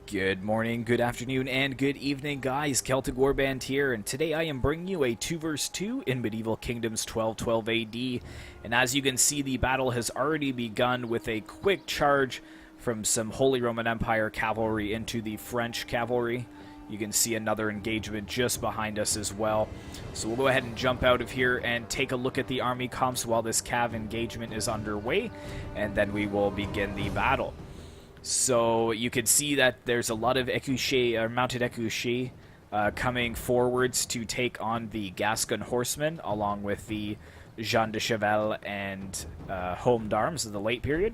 Good morning, good afternoon, and good evening, guys. Celtic Warband here, and today I am bringing you a 2 vs 2 in Medieval Kingdoms 1212 AD. And as you can see, the battle has already begun with a quick charge from some Holy Roman Empire cavalry into the French cavalry. You can see another engagement just behind us as well. So we'll go ahead and jump out of here and take a look at the army comps while this cav engagement is underway, and then we will begin the battle. So you can see that there's a lot of mounted écuchés coming forwards to take on the Gascon horsemen, along with the Jean de Cheval and Homme d'Armes of the late period.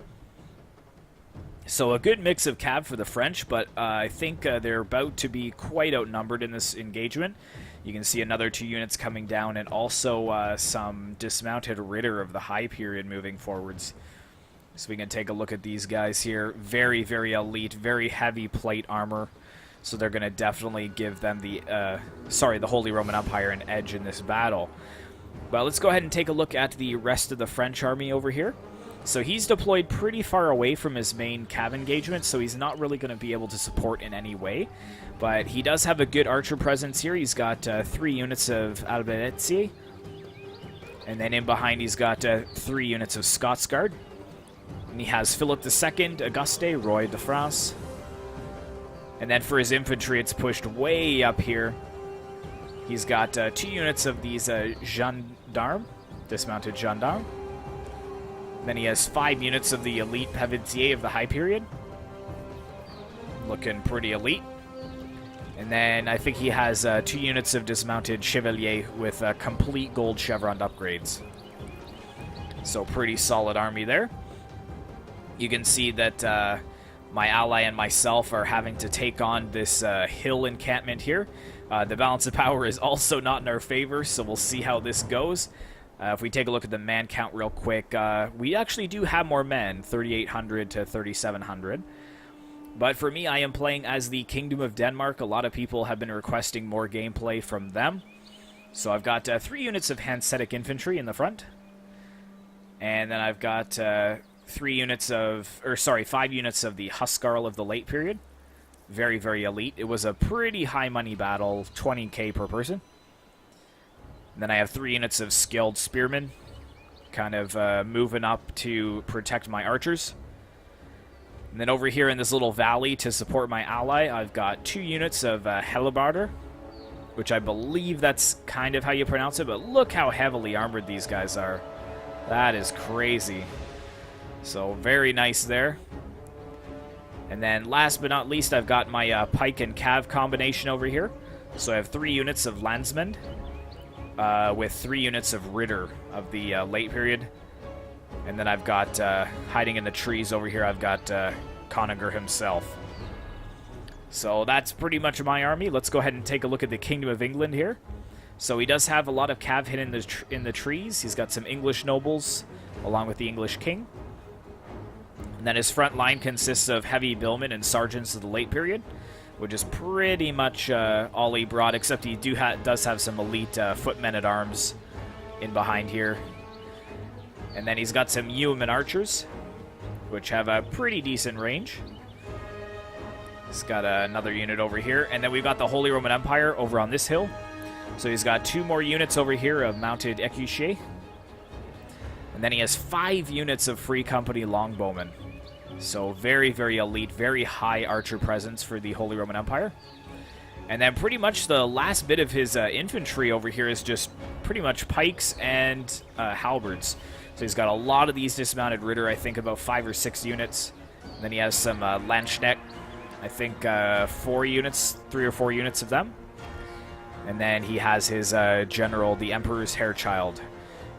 So a good mix of cav for the French, but I think they're about to be quite outnumbered in this engagement. You can see another 2 units coming down, and also some dismounted Ritter of the High period moving forwards. So we can take a look at these guys here. Very, very elite, very heavy plate armor. So they're going to definitely give them the Holy Roman Empire an edge in this battle. Well, let's go ahead and take a look at the rest of the French army over here. So he's deployed pretty far away from his main cav engagement, so he's not really going to be able to support in any way. But he does have a good archer presence here. He's got 3 units of Albrecht, and then in behind he's got 3 units of Scots Guard. And he has Philip II, Auguste, Roy de France. And then for his infantry, it's pushed way up here. He's got 2 units of these gendarmes, dismounted gendarmes. Then he has 5 units of the elite Pevitier of the High period. Looking pretty elite. And then I think he has 2 units of dismounted Chevalier with complete gold chevron upgrades. So pretty solid army there. You can see that my ally and myself are having to take on this hill encampment here. The balance of power is also not in our favor, so we'll see how this goes. If we take a look at the man count real quick, we actually do have more men, 3,800 to 3,700. But for me, I am playing as the Kingdom of Denmark. A lot of people have been requesting more gameplay from them. So I've got 3 units of Hanseatic infantry in the front. And then I've got 5 units of the Huscarl of the late period. Very, very elite. It was a pretty high money battle, 20k per person. And then I have 3 units of skilled spearmen, kind of moving up to protect my archers. And then over here in this little valley to support my ally, I've got 2 units of Hellebarder, which I believe that's kind of how you pronounce it, but look how heavily armored these guys are. That is crazy. So very nice there. And then last but not least, I've got my pike and cav combination over here. So I have 3 units of landsmen with 3 units of Ritter of the late period. And then I've got, hiding in the trees over here, I've got Coninger himself. So that's pretty much my army. Let's go ahead and take a look at the Kingdom of England here. So he does have a lot of cav hidden in the trees. He's got some English nobles along with the English king. And then his front line consists of heavy billmen and sergeants of the late period, which is pretty much all he brought, except he does have some elite footmen at arms in behind here. And then he's got some yeoman archers, which have a pretty decent range. He's got another unit over here. And then we've got the Holy Roman Empire over on this hill. So he's got 2 more units over here of mounted écuchés. And then he has 5 units of Free Company longbowmen. So very, very elite, very high archer presence for the Holy Roman Empire. And then pretty much the last bit of his infantry over here is just pretty much pikes and halberds. So he's got a lot of these dismounted Ritter, I think about 5 or 6 units. And then he has some Landsknecht, I think 3 or 4 units of them. And then he has his general, the Emperor's Hairchild,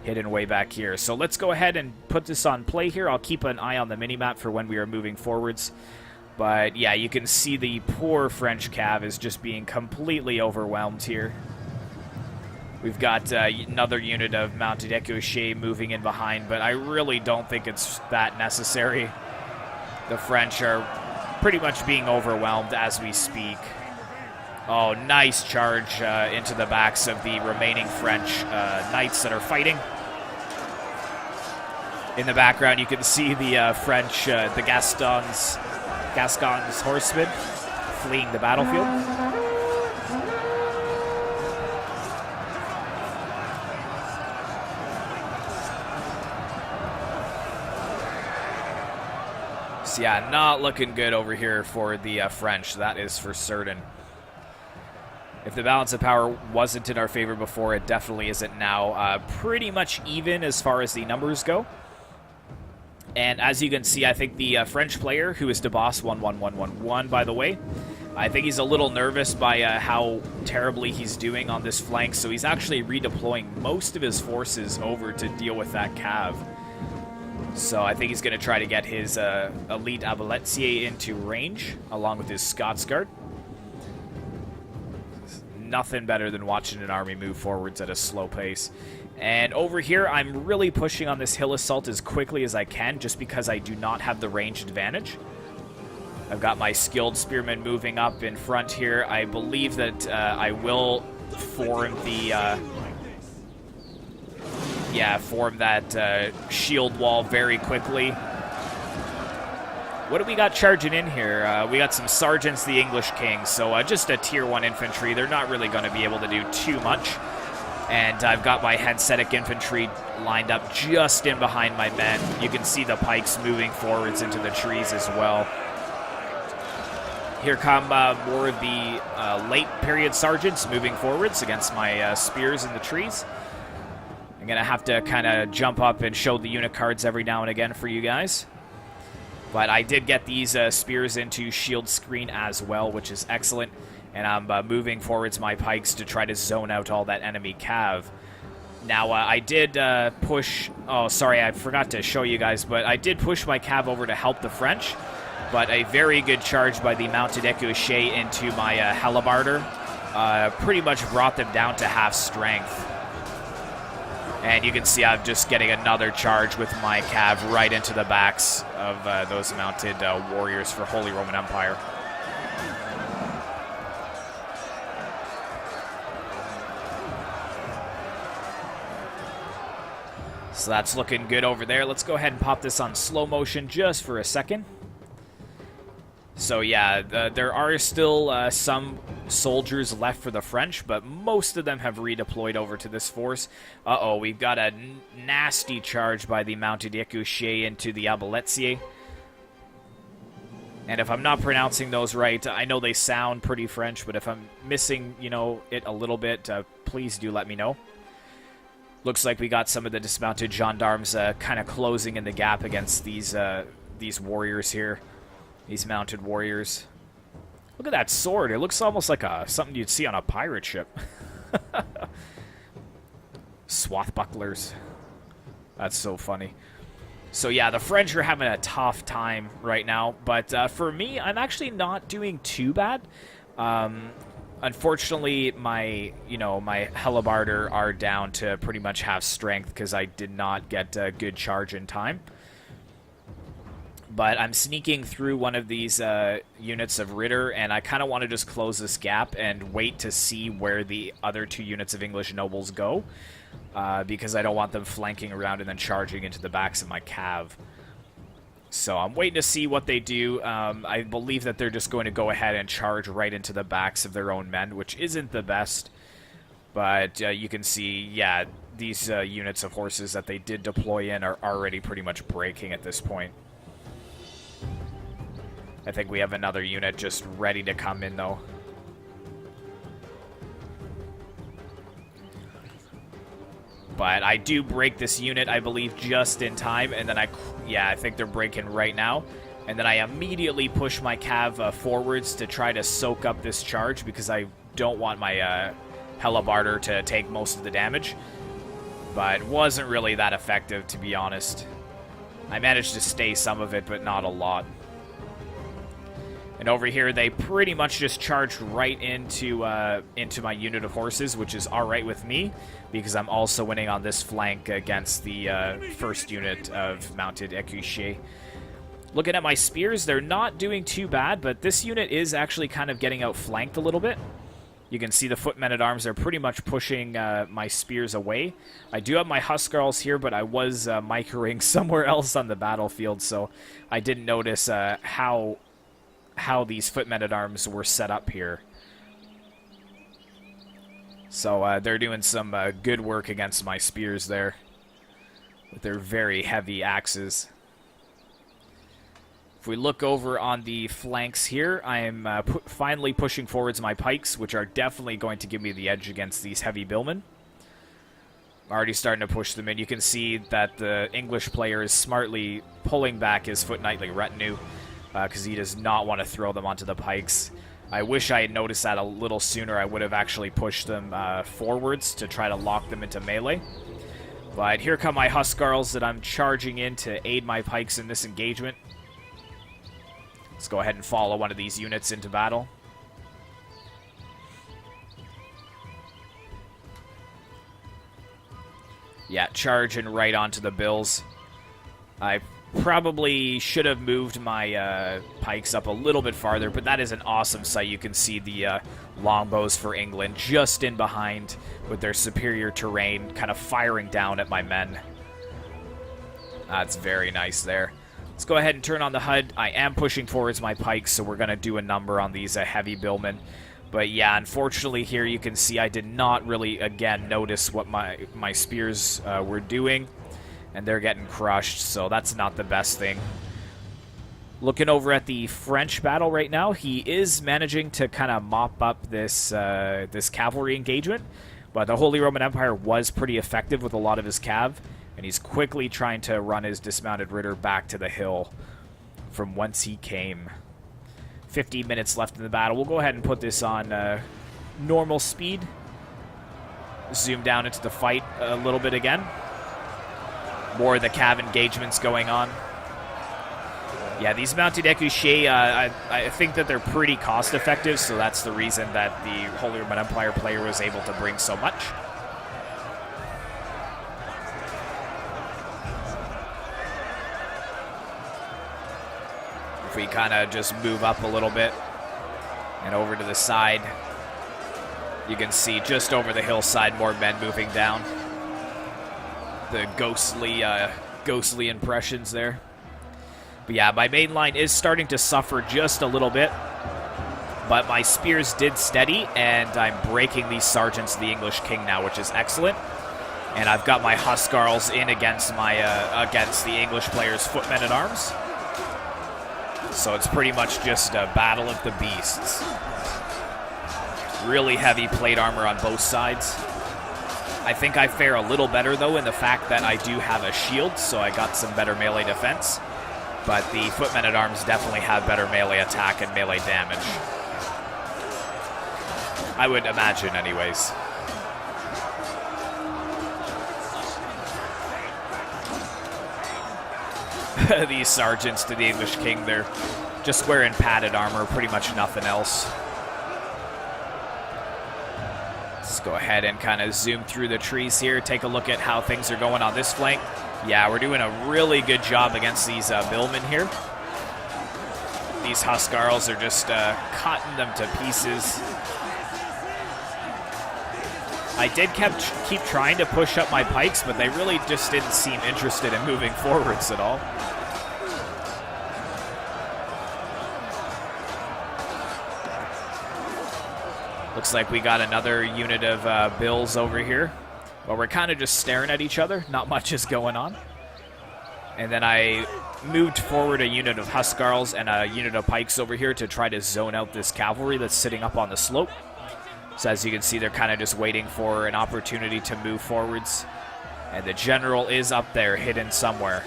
hidden way back here. So let's go ahead and put this on play here. I'll keep an eye on the minimap for when we are moving forwards. But yeah, you can see the poor French cav is just being completely overwhelmed here. We've got another unit of mounted écuchés moving in behind, but I really don't think it's that necessary. The French are pretty much being overwhelmed as we speak. Oh, nice charge into the backs of the remaining French knights that are fighting. In the background, you can see the French, the Gascons horsemen fleeing the battlefield. So yeah, not looking good over here for the French, that is for certain. If the balance of power wasn't in our favor before, it definitely isn't now. Pretty much even as far as the numbers go. And as you can see, I think the French player, who is DeBoss 11111, by the way, I think he's a little nervous by how terribly he's doing on this flank, so he's actually redeploying most of his forces over to deal with that cav. So I think he's going to try to get his elite Aboletier into range, along with his Scots Guard. Nothing better than watching an army move forwards at a slow pace. And over here, I'm really pushing on this hill assault as quickly as I can, just because I do not have the range advantage. I've got my skilled spearmen moving up in front here. I believe that I will form the... form that shield wall very quickly. What do we got charging in here? We got some sergeants, the English King, so just a tier 1 infantry. They're not really going to be able to do too much. And I've got my Hanseatic infantry lined up just in behind my men. You can see the pikes moving forwards into the trees as well. Here come more of the late period sergeants moving forwards against my spears in the trees. I'm going to have to kind of jump up and show the unit cards every now and again for you guys. But I did get these spears into shield screen as well, which is excellent. And I'm moving forwards my pikes to try to zone out all that enemy cav. Now, I did push... Oh, sorry, I forgot to show you guys, but I did push my cav over to help the French. But a very good charge by the mounted Ecouché into my Hellebarder pretty much brought them down to half strength. And you can see I'm just getting another charge with my cav right into the backs of those mounted warriors for Holy Roman Empire. So that's looking good over there. Let's go ahead and pop this on slow motion just for a second. So yeah, there are still some soldiers left for the French, but most of them have redeployed over to this force. Uh-oh, we've got a nasty charge by the mounted Ecouché into the Aboletier. And if I'm not pronouncing those right, I know they sound pretty French, but if I'm missing, you know, it a little bit, please do let me know. Looks like we got some of the dismounted gendarmes kind of closing in the gap against these warriors here. These mounted warriors. Look at that sword. It looks almost like something you'd see on a pirate ship. Swathbucklers. That's so funny. So yeah, the French are having a tough time right now. But for me, I'm actually not doing too bad. Unfortunately, my Hellebarder are down to pretty much half strength because I did not get a good charge in time. But I'm sneaking through one of these units of Ritter, and I kind of want to just close this gap and wait to see where the other two units of English nobles go, because I don't want them flanking around and then charging into the backs of my cav. So I'm waiting to see what they do. I believe that they're just going to go ahead and charge right into the backs of their own men, which isn't the best. But you can see, yeah, these units of horses that they did deploy in are already pretty much breaking at this point. I think we have another unit just ready to come in, though. But I do break this unit, I believe, just in time. And then I think they're breaking right now. And then I immediately push my cav forwards to try to soak up this charge because I don't want my Hellebarder to take most of the damage. But it wasn't really that effective, to be honest. I managed to stay some of it, but not a lot. And over here, they pretty much just charged right into my unit of horses, which is all right with me, because I'm also winning on this flank against the first unit of mounted Ecouché. Looking at my spears, they're not doing too bad, but this unit is actually kind of getting outflanked a little bit. You can see the footmen-at-arms are pretty much pushing my spears away. I do have my Huscarls here, but I was microing somewhere else on the battlefield, so I didn't notice how how these footmen-at-arms were set up here. So they're doing some good work against my spears there with their very heavy axes. If we look over on the flanks here, I am finally pushing forwards my pikes, which are definitely going to give me the edge against these heavy billmen. I'm already starting to push them in. You can see that the English player is smartly pulling back his foot knightly retinue because he does not want to throw them onto the pikes. I wish I had noticed that a little sooner. I would have actually pushed them forwards to try to lock them into melee. But here come my Huskarls that I'm charging in to aid my pikes in this engagement. Let's go ahead and follow one of these units into battle. Yeah, charging right onto the bills. I probably should have moved my pikes up a little bit farther, but that is an awesome sight. You can see the longbows for England just in behind with their superior terrain, kind of firing down at my men. That's very nice there. Let's go ahead and turn on the HUD. I am pushing forwards my pikes, so we're going to do a number on these heavy billmen. But yeah, unfortunately here you can see I did not really, again, notice what my spears were doing. And they're getting crushed, so that's not the best thing. Looking over at the French battle right now, he is managing to kind of mop up this this cavalry engagement. But the Holy Roman Empire was pretty effective with a lot of his cav. And he's quickly trying to run his dismounted ritter back to the hill from whence he came. 15 minutes left in the battle. We'll go ahead and put this on normal speed. Zoom down into the fight a little bit again. More of the cav engagements going on. Yeah, these mounted ekushey, I think that they're pretty cost effective, so that's the reason that the Holy Roman Empire player was able to bring so much. If we kind of just move up a little bit and over to the side, you can see just over the hillside more men moving down. The ghostly impressions there. But yeah, my main line is starting to suffer just a little bit. But my spears did steady, and I'm breaking these sergeants of the English king now, which is excellent. And I've got my Huskarls in against my against the English player's footmen at arms. So it's pretty much just a battle of the beasts. Really heavy plate armor on both sides. I think I fare a little better, though, in the fact that I do have a shield, so I got some better melee defense. But the footmen at arms definitely have better melee attack and melee damage. I would imagine, anyways. These sergeants to the English king, they're just wearing padded armor, pretty much nothing else. Let's go ahead and kind of zoom through the trees here, take a look at how things are going on this flank. Yeah, we're doing a really good job against these billmen here. These Huskarls are just cutting them to pieces. I did keep trying to push up my pikes, but they really just didn't seem interested in moving forwards at all. Looks like we got another unit of bills over here. Well, we're kind of just staring at each other. Not much is going on. And then I moved forward a unit of Huskarls and a unit of pikes over here to try to zone out this cavalry that's sitting up on the slope. So as you can see, they're kind of just waiting for an opportunity to move forwards. And the general is up there, hidden somewhere.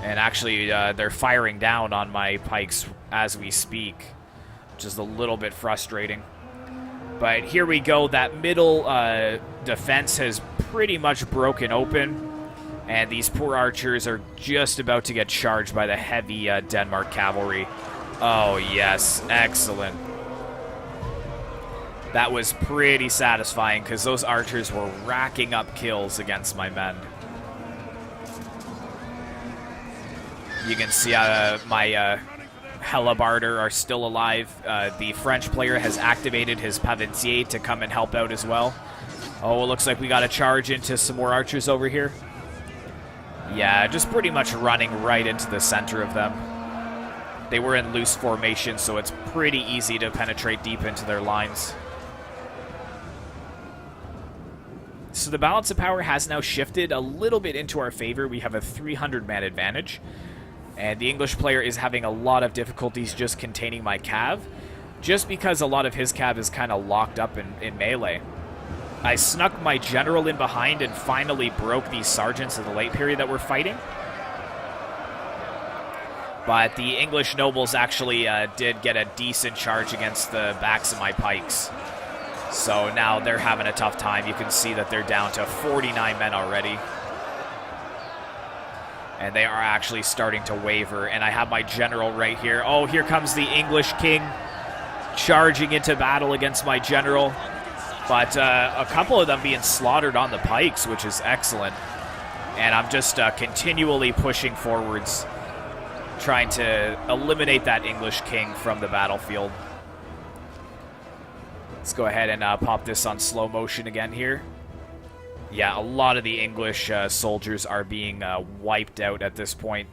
And actually, they're firing down on my pikes as we speak, which is a little bit frustrating. But here we go. That middle defense has pretty much broken open. And these poor archers are just about to get charged by the heavy Denmark cavalry. Oh, yes. Excellent. That was pretty satisfying because those archers were racking up kills against my men. You can see my Hellebarder are still alive. The French player has activated his Paventier to come and help out as well. Oh, it looks like we got to charge into some more archers over here. Yeah, just pretty much running right into the center of them. They were in loose formation, so it's pretty easy to penetrate deep into their lines. So the balance of power has now shifted a little bit into our favor. We have a 300-man advantage, and the English player is having a lot of difficulties just containing my cav, just because a lot of his cav is kind of locked up in melee. I snuck my general in behind and finally broke these sergeants in the late period that we're fighting. But the English nobles actually did get a decent charge against the backs of my pikes. So now they're having a tough time. You can see that they're down to 49 men already. And they are actually starting to waver. And I have my general right here. Oh, here comes the English king charging into battle against my general. But a couple of them being slaughtered on the pikes, which is excellent. And I'm just continually pushing forwards, trying to eliminate that English king from the battlefield. Let's go ahead and pop this on slow motion again here. Yeah, a lot of the English soldiers are being wiped out at this point.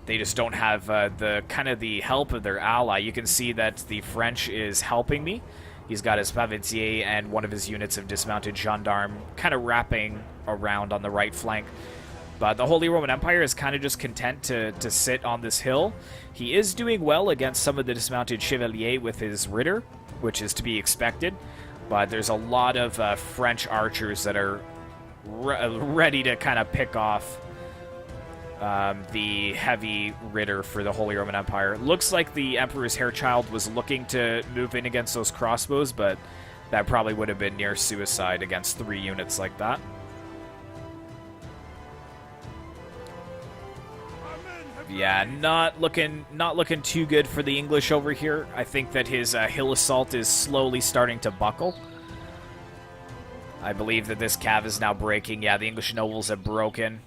They just don't have the kind of the help of their ally. You can see that the French is helping me. He's got his pavetier and one of his units of dismounted gendarme kind of wrapping around on the right flank. But the Holy Roman Empire is kind of just content to sit on this hill. He is doing well against some of the dismounted chevalier with his ritter, which is to be expected. But there's a lot of French archers that are ready to kind of pick off the heavy ritter for the Holy Roman Empire. Looks like the Emperor's Hairchild was looking to move in against those crossbows, but that probably would have been near suicide against 3 units like that. Yeah, not looking too good for the English over here. I think that his hill assault is slowly starting to buckle. I believe that this cav is now breaking. Yeah, the English nobles have broken.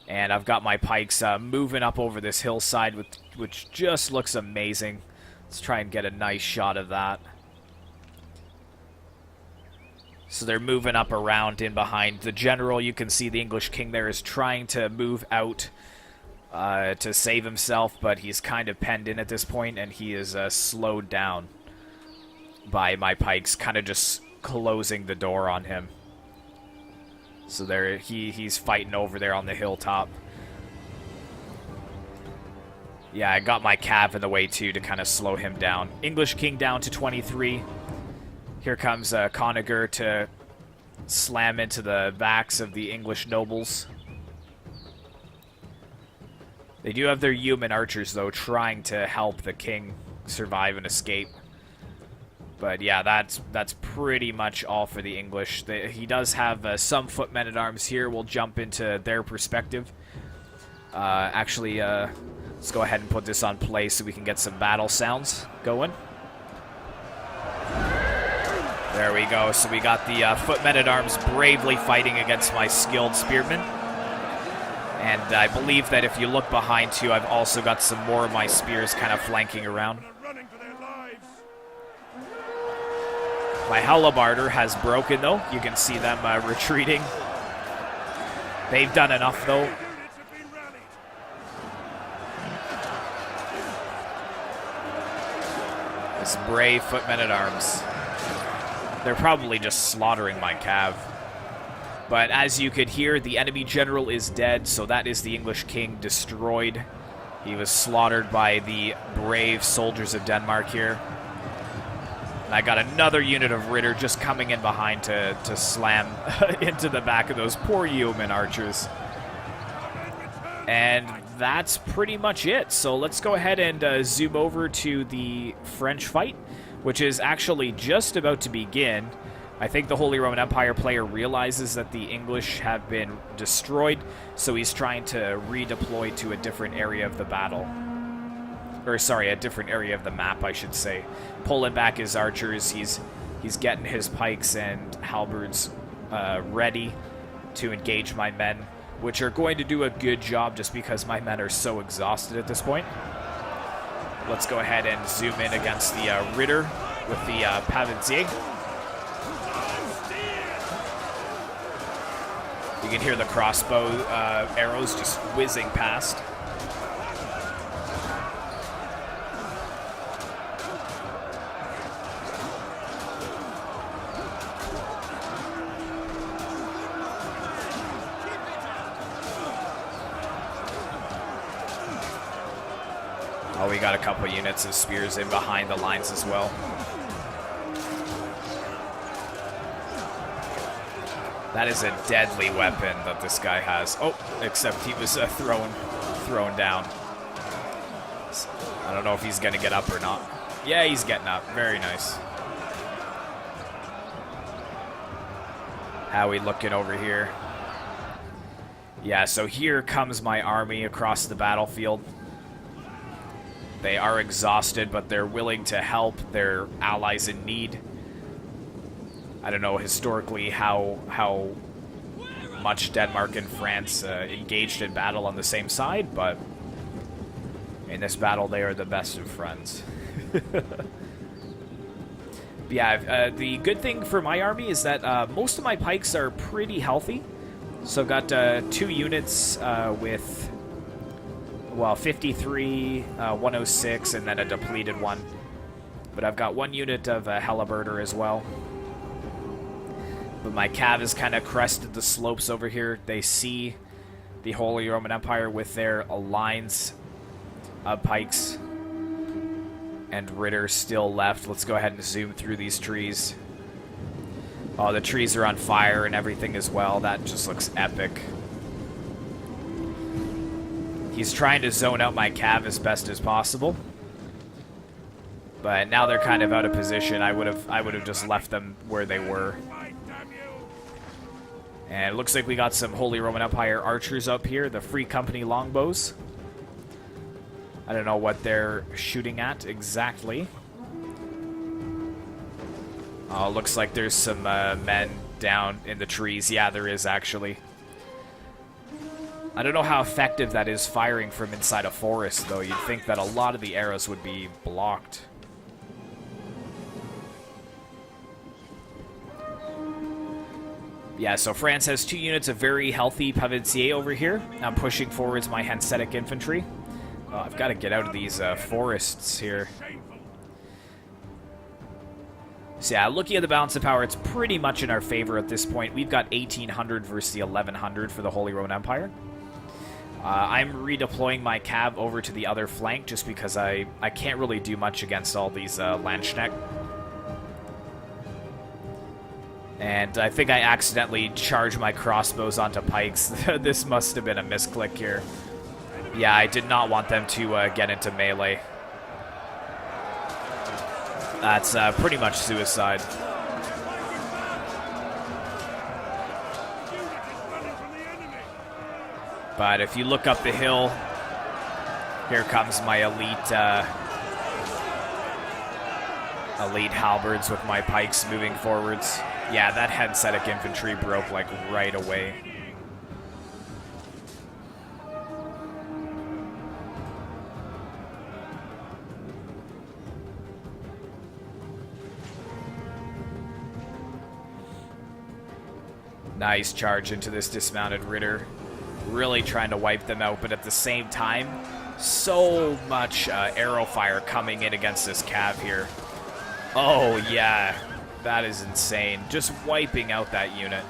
And I've got my pikes moving up over this hillside, which just looks amazing. Let's try and get a nice shot of that. So they're moving up around in behind the general. You can see the English king there is trying to move out to save himself, but he's kind of penned in at this point, and he is slowed down by my pikes, kind of just closing the door on him. So there, he's fighting over there on the hilltop. Yeah, I got my cav in the way too to kind of slow him down. English king down to 23. Here comes Conager to slam into the backs of the English nobles. They do have their human archers, though, trying to help the king survive and escape. But yeah, that's pretty much all for the English. He does have some foot men-at-arms here. We'll jump into their perspective. Actually, let's go ahead and put this on play so we can get some battle sounds going. There we go. So we got the foot men-at-arms bravely fighting against my skilled spearmen. And I believe that if you look behind, too, I've also got some more of my spears kind of flanking around. My halberdier has broken, though. You can see them retreating. They've done enough, though. This brave footmen-at-arms. They're probably just slaughtering my cav. But as you could hear, the enemy general is dead, so that is the English king destroyed. He was slaughtered by the brave soldiers of Denmark here. And I got another unit of Ritter just coming in behind to slam into the back of those poor yeoman archers. And that's pretty much it. So let's go ahead and zoom over to the French fight, which is actually just about to begin. I think the Holy Roman Empire player realizes that the English have been destroyed, so he's trying to redeploy to a different area of the battle. Or, sorry, a different area of the map, I should say. Pulling back his archers, he's getting his pikes and halberds ready to engage my men, which are going to do a good job just because my men are so exhausted at this point. Let's go ahead and zoom in against the Ritter with the pavetier. You can hear the crossbow arrows just whizzing past. Oh, we got a couple units of spears in behind the lines as well. That is a deadly weapon that this guy has. Oh, except he was thrown down. I don't know if he's going to get up or not. Yeah, he's getting up. Very nice. How we looking over here? Yeah, so here comes my army across the battlefield. They are exhausted, but they're willing to help their allies in need. I don't know historically how much Denmark and France engaged in battle on the same side, but in this battle they are the best of friends. Yeah, the good thing for my army is that most of my pikes are pretty healthy. So I've got 2 units with, well, 53, 106, and then a depleted one. But I've got 1 unit of a Hellebirder as well. But my cav has kind of crested the slopes over here. They see the Holy Roman Empire with their lines of pikes. And Ritter still left. Let's go ahead and zoom through these trees. Oh, the trees are on fire and everything as well. That just looks epic. He's trying to zone out my cav as best as possible. But now they're kind of out of position. I would have just left them where they were. And it looks like we got some Holy Roman Empire archers up here, the Free Company longbows. I don't know what they're shooting at exactly. Oh, looks like there's some men down in the trees. Yeah, there is actually. I don't know how effective that is firing from inside a forest, though. You'd think that a lot of the arrows would be blocked. Yeah, so France has 2 units of very healthy Paventier over here. I'm pushing forwards my Hanseatic infantry. Oh, I've got to get out of these forests here. So yeah, looking at the balance of power, it's pretty much in our favor at this point. We've got 1,800 versus the 1,100 for the Holy Roman Empire. I'm redeploying my cav over to the other flank just because I can't really do much against all these Landsknecht. And I think I accidentally charged my crossbows onto pikes. This must have been a misclick here. Yeah, I did not want them to get into melee. That's pretty much suicide. But if you look up the hill, here comes my elite halberds with my pikes moving forwards. Yeah, that Hanseatic infantry broke like right away. Nice charge into this dismounted Ritter. Really trying to wipe them out, but at the same time, so much arrow fire coming in against this cav here. Oh, yeah. That is insane. Just wiping out that unit.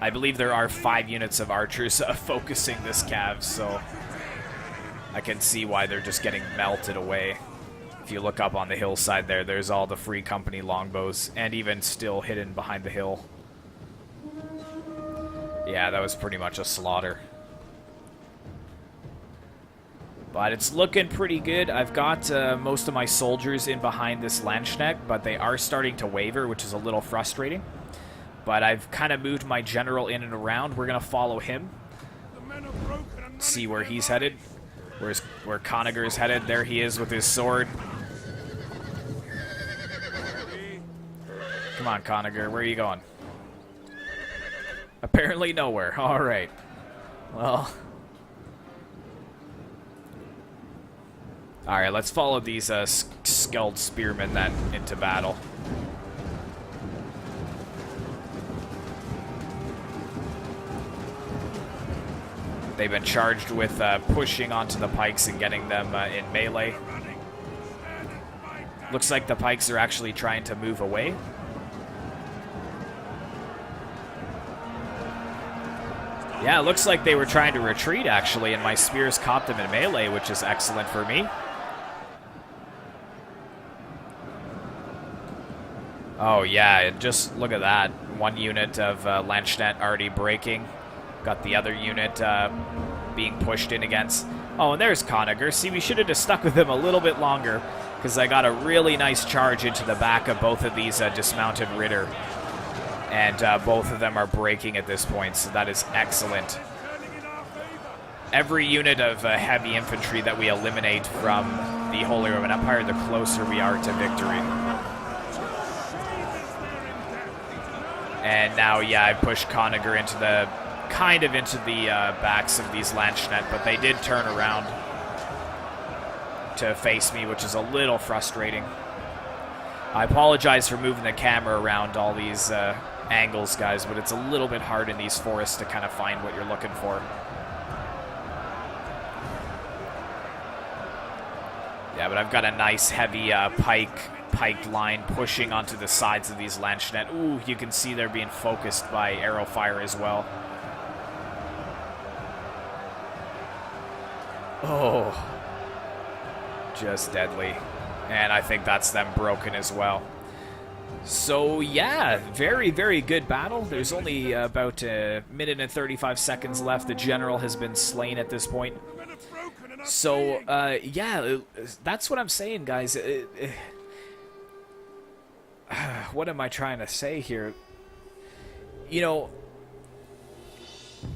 I believe there are 5 units of archers focusing this cav, so I can see why they're just getting melted away. If you look up on the hillside there, there's all the Free Company longbows, and even still hidden behind the hill. Yeah, that was pretty much a slaughter. But it's looking pretty good. I've got most of my soldiers in behind this Landsknecht, but they are starting to waver, which is a little frustrating. But I've kind of moved my general in and around. We're going to follow him. See where he's headed. Where Conagher's headed. There he is with his sword. Come on, Conagher. Where are you going? Apparently nowhere. All right. Well. All right, let's follow these skilled spearmen then into battle. They've been charged with pushing onto the pikes and getting them in melee. Looks like the pikes are actually trying to move away. Yeah, it looks like they were trying to retreat, actually, and my spears caught them in melee, which is excellent for me. Oh, yeah, just look at that. One unit of Lanchnet already breaking. Got the other unit being pushed in against. Oh, and there's Conager. See, we should have just stuck with him a little bit longer, because I got a really nice charge into the back of both of these dismounted Ritter. And both of them are breaking at this point, so that is excellent. Every unit of heavy infantry that we eliminate from the Holy Roman Empire, the closer we are to victory. And now, yeah, I pushed Conager into the backs of these Lanchnet, but they did turn around to face me, which is a little frustrating. I apologize for moving the camera around all these angles, guys, but it's a little bit hard in these forests to kind of find what you're looking for. Yeah, but I've got a nice heavy piked line pushing onto the sides of these Lanchnet. Ooh, you can see they're being focused by arrow fire as well. Oh, just deadly. And I think that's them broken as well. So yeah, very, very good battle. There's only about a minute and 35 seconds left. The general has been slain at this point. So yeah, that's what I'm saying, guys. What am I trying to say here? You know,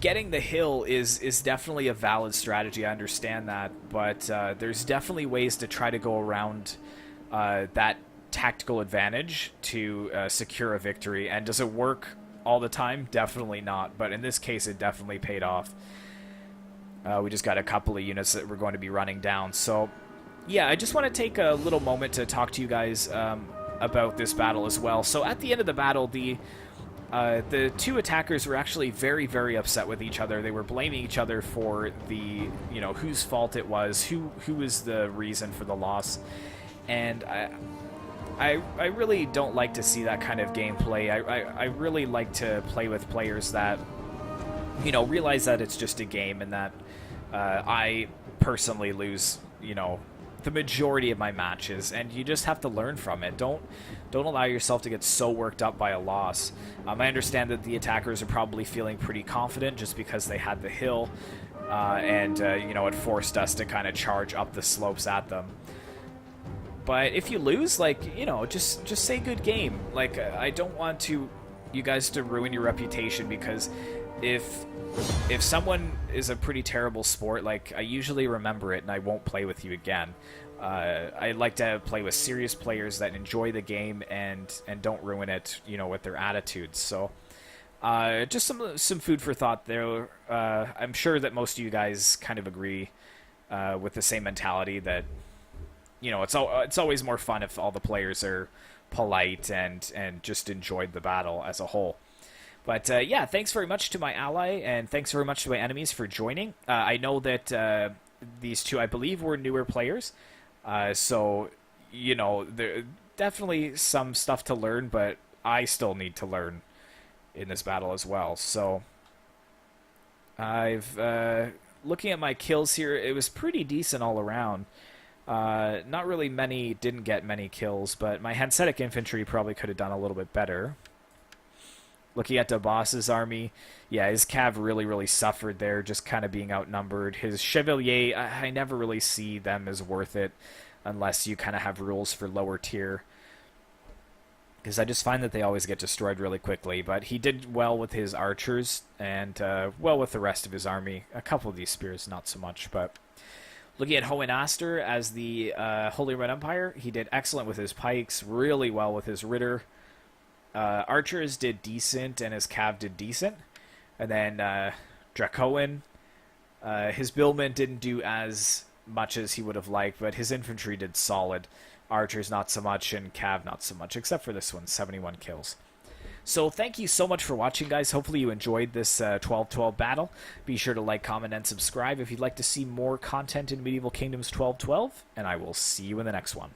getting the hill is definitely a valid strategy. I understand that, but there's definitely ways to try to go around that tactical advantage to secure a victory. And does it work all the time? Definitely not, but in this case it definitely paid off. We just got a couple of units that we're going to be running down. So yeah, I just want to take a little moment to talk to you guys about this battle as well. So at the end of the battle, the two attackers were actually very, very upset with each other. They were blaming each other for the, you know, whose fault it was, who was the reason for the loss. And I really don't like to see that kind of gameplay. I really like to play with players that, you know, realize that it's just a game and that I personally lose, you know, the majority of my matches, and you just have to learn from it. Don't allow yourself to get so worked up by a loss. I understand that the attackers are probably feeling pretty confident just because they had the hill, and you know, it forced us to kind of charge up the slopes at them. But if you lose, like, you know, just say good game. Like, I don't want you guys to ruin your reputation, because if someone is a pretty terrible sport, like, I usually remember it and I won't play with you again. I like to play with serious players that enjoy the game and don't ruin it, you know, with their attitudes. So just some food for thought there. I'm sure that most of you guys kind of agree with the same mentality that, you know, it's always more fun if all the players are polite and just enjoyed the battle as a whole. But yeah, thanks very much to my ally, and thanks very much to my enemies for joining. I know that these two, I believe, were newer players. So, you know, there's definitely some stuff to learn, but I still need to learn in this battle as well. So, looking at my kills here, it was pretty decent all around. Not really many, didn't get many kills, but my Hanseatic infantry probably could have done a little bit better. Looking at the boss's army, yeah, his cav really, really suffered there, just kind of being outnumbered. His Chevalier, I never really see them as worth it unless you kind of have rules for lower tier, because I just find that they always get destroyed really quickly. But he did well with his archers and well with the rest of his army. A couple of these spears, not so much. But looking at Hohenaster as the Holy Roman Empire, he did excellent with his pikes, really well with his Ritter. Archers did decent, and his cav did decent. And then Dracoan, his billman didn't do as much as he would have liked, but his infantry did solid. Archers not so much, and cav not so much, except for this one, 71 kills. So thank you so much for watching, guys. Hopefully you enjoyed this 12-12 battle. Be sure to like, comment, and subscribe if you'd like to see more content in Medieval Kingdoms 12-12, and I will see you in the next one.